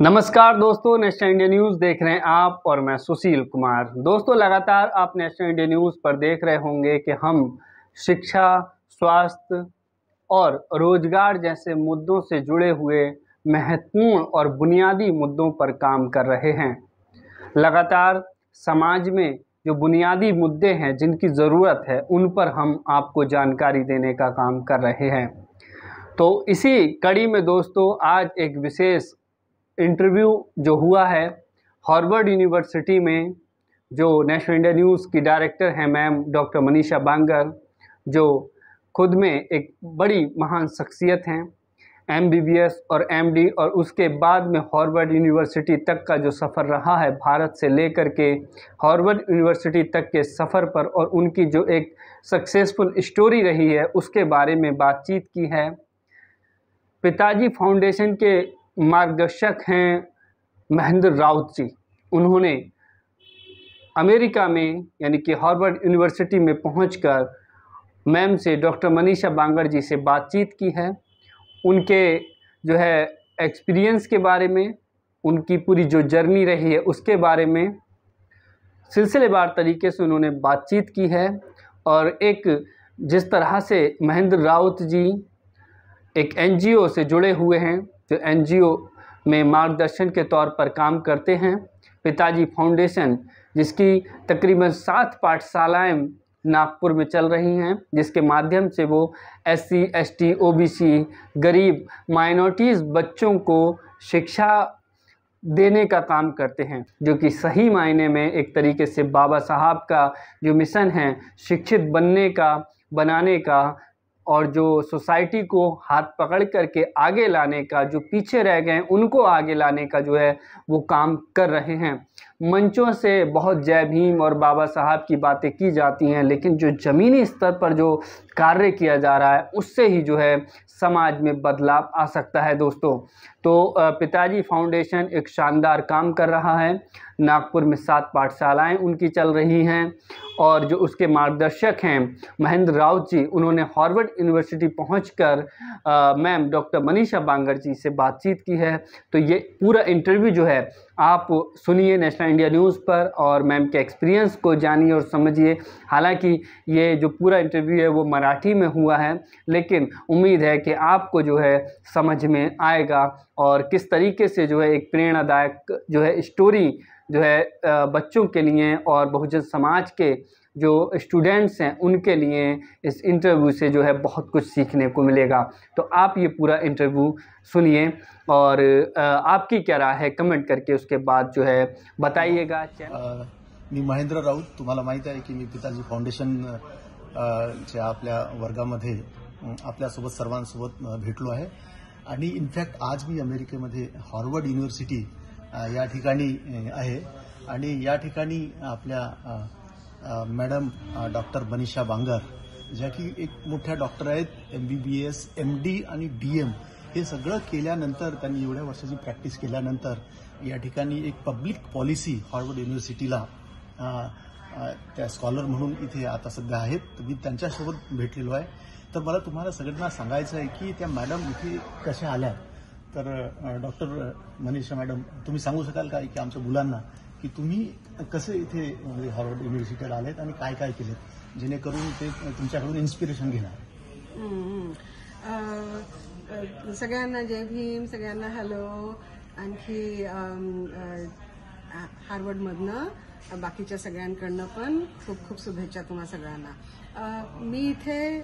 नमस्कार दोस्तों, national India news देख रहे हैं आप और मैं सुशील कुमार। दोस्तों, लगातार आप नेशनल इंडिया न्यूज़ पर देख रहे होंगे कि हम शिक्षा, स्वास्थ्य और रोजगार जैसे मुद्दों से जुड़े हुए महत्वपूर्ण और बुनियादी मुद्दों पर काम कर रहे हैं। लगातार समाज में जो बुनियादी मुद्दे हैं जिनकी ज़रूरत है, उन पर हम आपको जानकारी देने का काम कर रहे हैं। तो इसी कड़ी में दोस्तों, आज एक विशेष इंटरव्यू जो हुआ है हार्वर्ड यूनिवर्सिटी में, जो नेशनल इंडिया न्यूज़ की डायरेक्टर हैं मैम डॉक्टर मनीषा बांगर, जो खुद में एक बड़ी महान शख्सियत हैं, MBBS और MD, और उसके बाद में हार्वर्ड यूनिवर्सिटी तक का जो सफ़र रहा है भारत से लेकर के हार्वर्ड यूनिवर्सिटी तक के सफ़र पर, और उनकी जो एक सक्सेसफुल स्टोरी रही है उसके बारे में बातचीत की है। पिताजी फाउंडेशन के मार्गदर्शक हैं महेंद्र राउत जी। उन्होंने अमेरिका में यानी कि हार्वर्ड यूनिवर्सिटी में पहुंचकर मैम से, डॉक्टर मनीषा बांगर जी से बातचीत की है। उनके जो है एक्सपीरियंस के बारे में, उनकी पूरी जो जर्नी रही है उसके बारे में सिलसिलेवार तरीके से उन्होंने बातचीत की है। और एक जिस तरह से महेंद्र राउत जी एक NGO से जुड़े हुए हैं, जो NGO में मार्गदर्शन के तौर पर काम करते हैं, पिताजी फाउंडेशन, जिसकी तकरीबन 7 पाठशालाएँ नागपुर में चल रही हैं, जिसके माध्यम से वो SC, ST, OBC, गरीब, माइनॉरिटीज़ बच्चों को शिक्षा देने का काम करते हैं, जो कि सही मायने में एक तरीके से बाबा साहब का जो मिशन है शिक्षित बनाने का, और जो सोसाइटी को हाथ पकड़ करके आगे लाने का, जो पीछे रह गए हैं उनको आगे लाने का जो है वो काम कर रहे हैं। मंचों से बहुत जय भीम और बाबा साहब की बातें की जाती हैं, लेकिन जो ज़मीनी स्तर पर जो कार्य किया जा रहा है उससे ही जो है समाज में बदलाव आ सकता है दोस्तों। तो पिताजी फाउंडेशन एक शानदार काम कर रहा है। नागपुर में 7 पाठशालाएँ उनकी चल रही हैं, और जो उसके मार्गदर्शक हैं महेंद्र राउत जी, उन्होंने हार्वर्ड यूनिवर्सिटी पहुंचकर मैम डॉक्टर मनीषा बांगर जी से बातचीत की है। तो ये पूरा इंटरव्यू जो है आप सुनिए नेशनल इंडिया न्यूज़ पर, और मैम के एक्सपीरियंस को जानिए और समझिए। हालांकि ये जो पूरा इंटरव्यू है वो मराठी में हुआ है, लेकिन उम्मीद है कि आपको जो है समझ में आएगा, और किस तरीके से जो है एक प्रेरणादायक जो है स्टोरी जो है बच्चों के लिए और बहुजन समाज के जो स्टूडेंट्स हैं उनके लिए इस इंटरव्यू से जो है बहुत कुछ सीखने को मिलेगा। तो आप ये पूरा इंटरव्यू सुनिए, और आपकी क्या राय है कमेंट करके उसके बाद जो है बताइएगा। मी महेंद्र राऊत, तुम्हाला माहिती आहे की मी पिताजी फाउंडेशन च्या आपल्या वर्गामध्ये आपल्यासोबत सर्वांसोबत भेटलो आहे, आणि इनफॅक्ट आज मी अमेरिकेमध्ये हार्वर्ड युनिव्हर्सिटी या ठिकाणी आहे, आणि या ठिकाणी आपल्या मॅडम डॉक्टर मनीषा बांगर, ज्या की एक मोठ्या डॉक्टर आहेत, MBBS, MD आणि DM हे सगळं केल्यानंतर, त्यांनी एवढ्या वर्षाची प्रॅक्टिस केल्यानंतर या ठिकाणी एक पब्लिक पॉलिसी हार्वर्ड युनिव्हर्सिटीला त्या स्कॉलर म्हणून इथे आता सध्या आहेत. तर मी त्यांच्यासोबत भेटलेलो आहे. तर मला तुम्हाला सगळ्यांना सांगायचं आहे की त्या मॅडम इथे कशा आल्या. तर डॉक्टर मनीषा मॅडम, तुम्ही सांगू शकाल का की आमच्या मुलांना की तुम्ही कसे इथे हार्वर्ड युनिव्हर्सिटीला आलेत आणि काय काय केलेत, जेणेकरून ते तुमच्याकडून इन्स्पिरेशन घेणार. सगळ्यांना जय भीम, सगळ्यांना हॅलो. आणखी हार्वर्डमधनं बाकीच्या सगळ्यांकडनं पण खूप खूप शुभेच्छा तुम्हा सगळ्यांना. मी इथे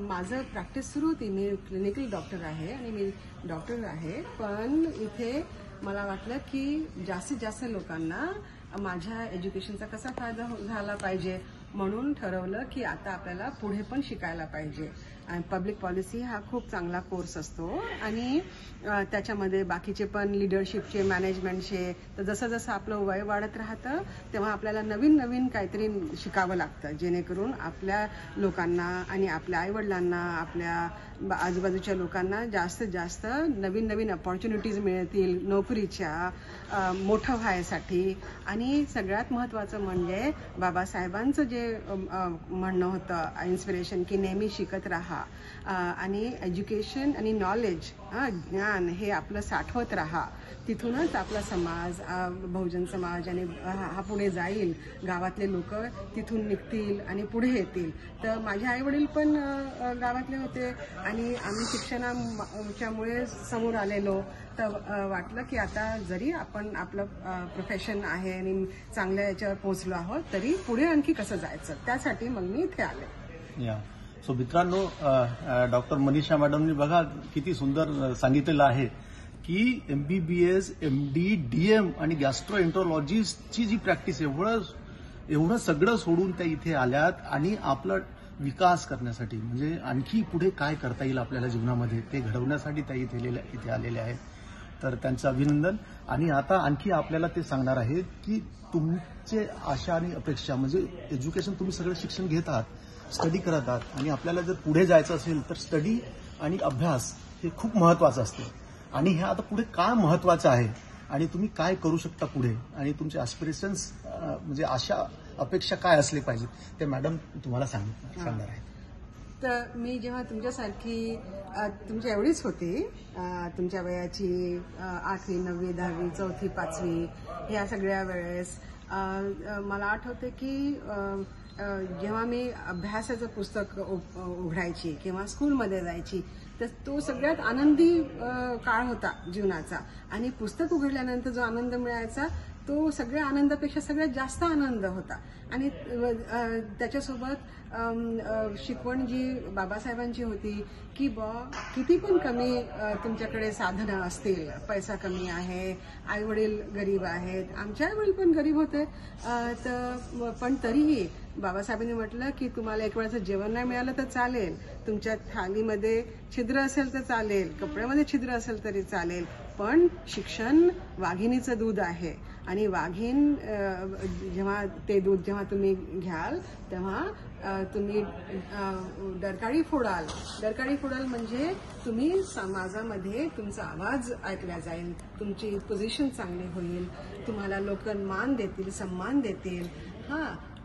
माझं प्रॅक्टिस सुरू होती. मी क्लिनिकल डॉक्टर आहे आणि मी डॉक्टर आहे, पण इथे मला वाटलं की जास्तीत जास्त लोकांना माझ्या एज्युकेशनचा कसा फायदा झाला पाहिजे, म्हणून ठरवलं की आता आपल्याला पुढे पण शिकायला पाहिजे. आणि पब्लिक पॉलिसी हा खूप चांगला कोर्स असतो, आणि त्याच्यामध्ये बाकीचे पण लीडरशिपचे, मॅनेजमेंटचे. तर जसं जसं आपलं वय वाढत राहतं तेव्हा आपल्याला नवीन नवीन काहीतरी शिकावं लागतं, जेणेकरून आपल्या लोकांना आणि आपल्या आईवडिलांना, आपल्या आजूबाजूच्या लोकांना जास्तीत जास्त नवीन नवीन अपॉर्च्युनिटीज मिळतील नोकरीच्या, मोठं व्हायसाठी. आणि सगळ्यात महत्त्वाचं म्हणजे बाबासाहेबांचं जे म्हणणं होतं, इन्स्पिरेशन, की नेहमी शिकत राहा. राहा आणि एज्युकेशन आणि नॉलेज ज्ञान हे आपलं साठवत राहा. तिथूनच आपला समाज, बहुजन समाज आणि हा पुढे जाईल. गावातले लोक तिथून निघतील आणि पुढे येतील. तर माझे आईवडील पण गावातले होते आणि आम्ही शिक्षणाच्यामुळे समोर आलेलो. तर वाटलं की आता जरी आपण आपलं प्रोफेशन आहे आणि चांगल्या याच्यावर पोहोचलो आहोत तरी पुढे आणखी कसं जायचं, त्यासाठी मग मी इथे आले. सो मित्रांनो, डॉक्टर मनीषा मॅडमनी बघा किती सुंदर सांगितलेलं आहे की MBBS, MD, DM आणि गॅस्ट्रोएंटरोलॉजिस्टची जी प्रॅक्टिस एवढं सगळं सोडून त्या इथे आल्यात आणि आपला विकास करण्यासाठी, म्हणजे आणखी पुढे काय करता येईल आपल्याला जीवनामध्ये ते घडवण्यासाठी त्या इथे आलेल्या आहेत. तर त्यांचं अभिनंदन. आणि आता आणखी आपल्याला ते सांगणार आहेत की तुमचे आशा आणि अपेक्षा, म्हणजे एज्युकेशन तुम्ही सगळं शिक्षण घेत आहात, स्टडी करत आहात आणि आपल्याला जर पुढे जायचं असेल तर स्टडी आणि अभ्यास हे खूप महत्वाचं असतं. आणि हे आता पुढे काय महत्वाचं आहे आणि तुम्ही काय करू शकता पुढे आणि तुमचे ॲस्पिरेशन्स म्हणजे आशा अपेक्षा काय असले पाहिजे ते मॅडम तुम्हाला सांगणार आहेत. तर मी जेव्हा तुमच्यासारखी तुमच्या एवढीच होती, तुमच्या वयाची 8वी, 9वी, 10वी, 4थी, 5वी ह्या सगळ्या वेळेस मला आठवते की जेव्हा मी अभ्यासाचं पुस्तक उघडायची किंवा स्कूलमध्ये जायची तर तो सगळ्यात आनंदी काळ होता जीवनाचा. आणि पुस्तक उघडल्यानंतर जो आनंद मिळायचा तो सगळ्या आनंदापेक्षा सगळ्यात जास्त आनंद होता. आणि त्याच्यासोबत शिकवण जी बाबासाहेबांची होती की किती पण कमी तुमच्याकडे साधनं असतील, पैसा कमी आहे, आईवडील गरीब आहेत, आमचे आईवडील पण गरीब होते, तर पण तरीही बाबासाहेबांनी म्हटलं की तुम्हाला एक वेळचं जेवण नाही मिळालं तर चालेल, तुमच्या थालीमध्ये छिद्र असेल तर चालेल, कपड्यामध्ये छिद्र असेल तरी चालेल, पण शिक्षण वाघिणीचं दूध आहे. आणि वाघीण जेव्हा ते दूध जेव्हा तुम्ही घ्याल तेव्हा तुम्ही डरकाळी फोडाल म्हणजे तुम्ही समाजामध्ये तुमचा आवाज ऐकला जाईल, तुमची पोझिशन चांगली होईल, तुम्हाला लोक मान देतील, सम्मान देतील,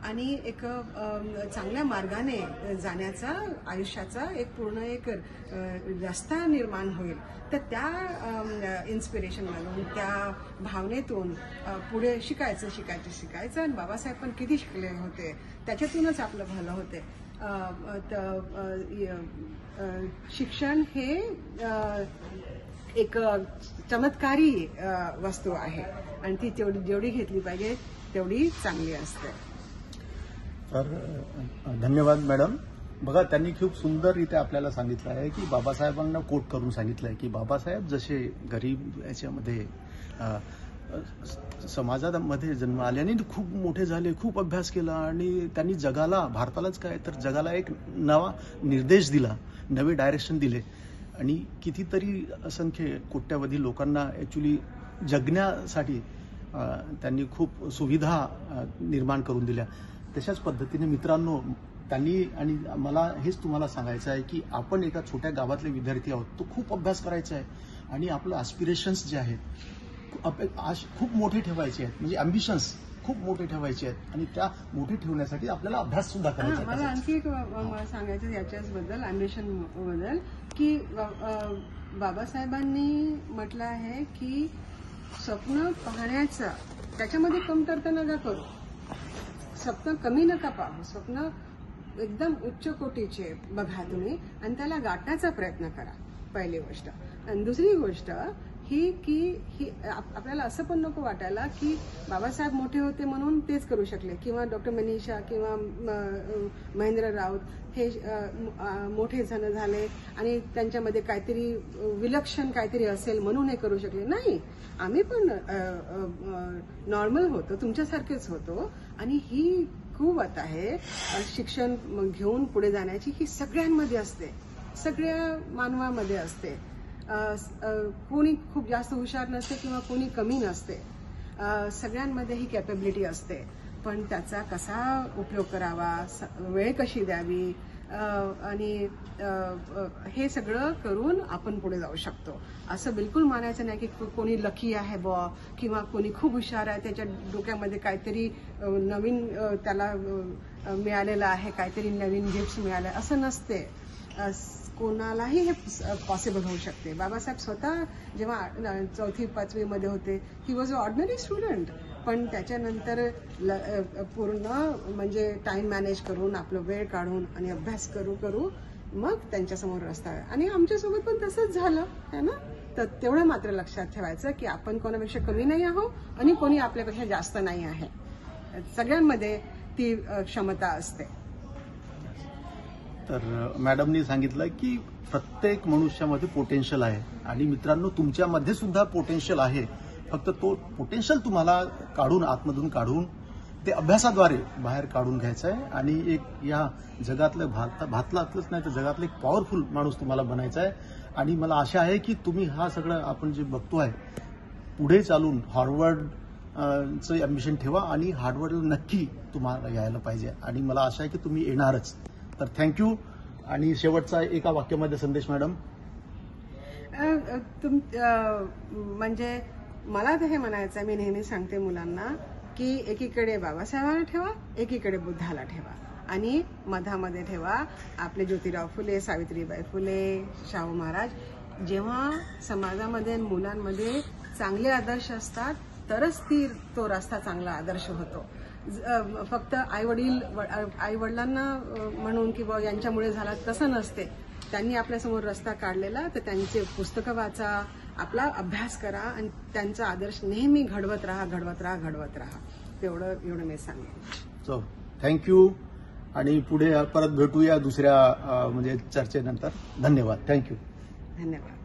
आणि एक चांगल्या मार्गाने जाण्याचा आयुष्याचा एक पूर्ण एक रस्ता निर्माण होईल. तर त्या इन्स्पिरेशनमधून, त्या भावनेतून पुढे शिकायचं आणि बाबासाहेब पण किती शिकले होते त्याच्यातूनच आपलं भलं होते. शिक्षण हे एक चमत्कारी वस्तू आहे आणि ती जेवढी घेतली पाहिजे तेवढी चांगली असते. तर धन्यवाद मॅडम. बघा, त्यांनी खूप सुंदररीत्या आपल्याला सांगितलं आहे की बाबासाहेबांना कोट करून सांगितलं आहे की बाबासाहेब जसे गरीब याच्यामध्ये समाजामध्ये जन्म आल्याने खूप मोठे झाले, खूप अभ्यास केला आणि त्यांनी जगाला, भारतालाच काय तर जगाला एक नवा निर्देश दिला, नवे डायरेक्शन दिले आणि कितीतरी असंख्य कोट्यावधी लोकांना ॲक्च्युली जगण्यासाठी त्यांनी खूप सुविधा निर्माण करून दिल्या. तशाच पद्धतीने मित्रांनो, त्यांनी आणि मला हेच तुम्हाला सांगायचं आहे की आपण एका छोट्या गावातले विद्यार्थी आहोत, तो खूप अभ्यास करायचा आहे आणि आपलं ॲस्पिरेशन्स जे आहेत खूप मोठे ठेवायचे आहेत, म्हणजे अम्बिशन्स खूप मोठे ठेवायचे आहेत आणि त्या मोठे ठेवण्यासाठी आपल्याला अभ्यास सुद्धा करायचा आहे. मला आणखी एक सांगायचं याच्याबद्दल, अम्बिशन बद्दल, की बाबासाहेबांनी म्हटलं आहे की स्वप्न पाहण्याचं त्याच्यामध्ये कमतरता नका करू, स्वप्न कमी नका पाहू, स्वप्न एकदम उच्च कोटीचे बघा तुम्ही आणि त्याला गाठण्याचा प्रयत्न करा, पहिली गोष्ट. आणि दुसरी गोष्ट ही की आपल्याला असं पण नको वाटायला की बाबासाहेब मोठे होते म्हणून तेच करू शकले किंवा डॉक्टर मनीषा किंवा महेंद्र राऊत हे मोठे जण झाले आणि त्यांच्यामध्ये काहीतरी विलक्षण काहीतरी असेल म्हणून हे करू शकले. नाही, आम्ही पण नॉर्मल होतो, तुमच्यासारखेच होतो आणि ही कुवत आहे शिक्षण घेऊन पुढे जाण्याची, ही सगळ्यांमध्ये असते, सगळ्या मानवामध्ये असते. कोणी खूप जास्त हुशार नसते किंवा कोणी कमी नसते, सगळ्यांमध्ये ही कॅपेबिलिटी असते. पण त्याचा कसा उपयोग करावा, वेळ कशी द्यावी आणि हे सगळं करून आपण पुढे जाऊ शकतो. असं बिलकुल मानायचं नाही की कोणी लकी आहे बुवा किंवा कोणी खूप हुशार आहे, त्याच्या डोक्यामध्ये काहीतरी नवीन त्याला मिळालेलं आहे, काहीतरी नवीन गिफ्ट्स मिळाले, असं नसते. कोणालाही हे पॉसिबल होऊ शकते. बाबासाहेब स्वतः जेव्हा 4वी-5वी मध्ये होते, he was a ordinary student, पण त्याच्यानंतर पूर्ण म्हणजे टाइम मॅनेज करून आपलं वेळ काढून आणि अभ्यास करू मग त्यांच्यासमोर रस्ता आहे. आणि आमच्यासोबत पण तसंच झालं है ना. तर तेवढं मात्र लक्षात ठेवायचं की आपण कोणापेक्षा कमी नाही आहोत आणि कोणी आपल्यापेक्षा जास्त नाही आहे. सगळ्यांमध्ये ती क्षमता असते. तर मॅडमनी सांगितलं की प्रत्येक मनुष्यामध्ये पोटेन्शियल आहे आणि मित्रांनो तुमच्यामध्ये सुद्धा पोटेन्शियल आहे. फक्त तो पोटेन्शियल तुम्हाला काढून आतमधून काढून ते अभ्यासाद्वारे बाहेर काढून घ्यायचं आहे आणि एक या जगातलं भारतातलंच नाही तर जगातलं एक पॉवरफुल माणूस तुम्हाला बनायचा आहे. आणि मला आशा आहे की तुम्ही हा सगळं आपण जे बघतोय पुढे चालून हार्वर्डचं ॲम्बिशन ठेवा आणि हार्वर्डला नक्की तुम्हाला यायला पाहिजे आणि मला आशा आहे की तुम्ही येणारच. तर थँक्यू. आणि शेवटचा एका वाक्यामध्ये संदेश मॅडम. म्हणजे मला तर हे म्हणायचं आहे, मी नेहमी सांगते मुलांना की एकीकडे बाबासाहेबांना ठेवा, एकीकडे बुद्धाला ठेवा आणि मधामध्ये ठेवा आपले ज्योतिराव फुले, सावित्रीबाई फुले, शाहू महाराज. जेव्हा समाजामध्ये मुलांमध्ये चांगले आदर्श असतात तरच तो रस्ता चांगला आदर्श होतो. फक्त आई वडिलांना म्हणून किंवा यांच्यामुळे झाला तसं नसते. त्यांनी आपल्यासमोर रस्ता काढलेला तर त्यांचे पुस्तकं वाचा, आपला अभ्यास करा आणि त्यांचा आदर्श नेहमी घडवत राहा. एवढं मी सांगेन. सो थँक्यू आणि पुढे परत भेटूया दुसऱ्या म्हणजे चर्चेनंतर. धन्यवाद. थँक्यू. धन्यवाद.